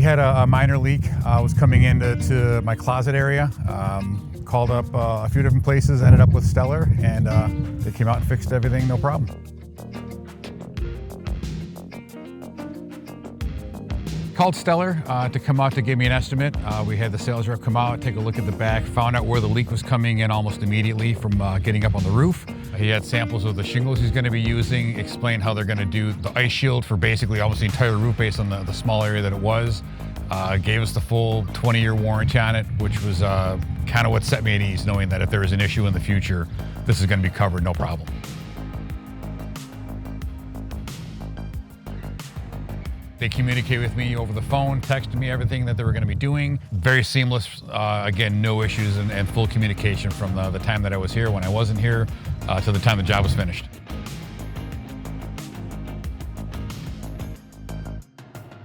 had a minor leak. Was coming into my closet area. Called up a few different places, ended up with Stellar, and they came out and fixed everything, no problem. Called Stellar to come out to give me an estimate. We had the sales rep come out, take a look at the back, found out where the leak was coming in almost immediately from getting up on the roof. He had samples of the shingles he's going to be using, explained how they're going to do the ice shield for basically almost the entire roof based on the small area that it was. Gave us the full 20-year warranty on it, which was kind of what set me at ease, knowing that if there is an issue in the future, this is going to be covered, no problem. They communicate with me over the phone, texted me everything that they were going to be doing. Very seamless, again, no issues, and full communication from the time that I was here, when I wasn't here, to the time the job was finished.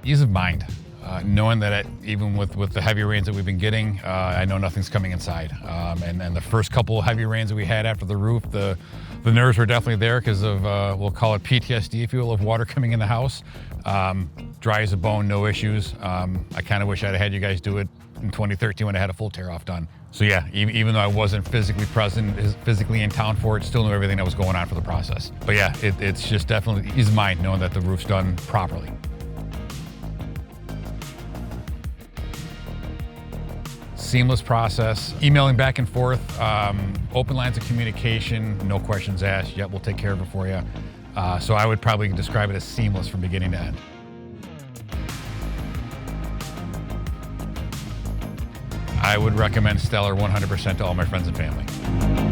Ease of mind. Knowing that even with the heavy rains that we've been getting, I know nothing's coming inside. And the first couple of heavy rains that we had after the roof, the nerves were definitely there because of, we'll call it PTSD, if you will, of water coming in the house. Dry as a bone, no issues. I kind of wish I'd had you guys do it in 2013 when I had a full tear-off done. So yeah, even though I wasn't physically present, physically in town for it, still knew everything that was going on for the process. But yeah, it's just definitely ease of mind knowing that the roof's done properly. Seamless process, emailing back and forth, open lines of communication, no questions asked. Yep, we'll take care of it for you. So I would probably describe it as seamless from beginning to end. I would recommend Stellar 100% to all my friends and family.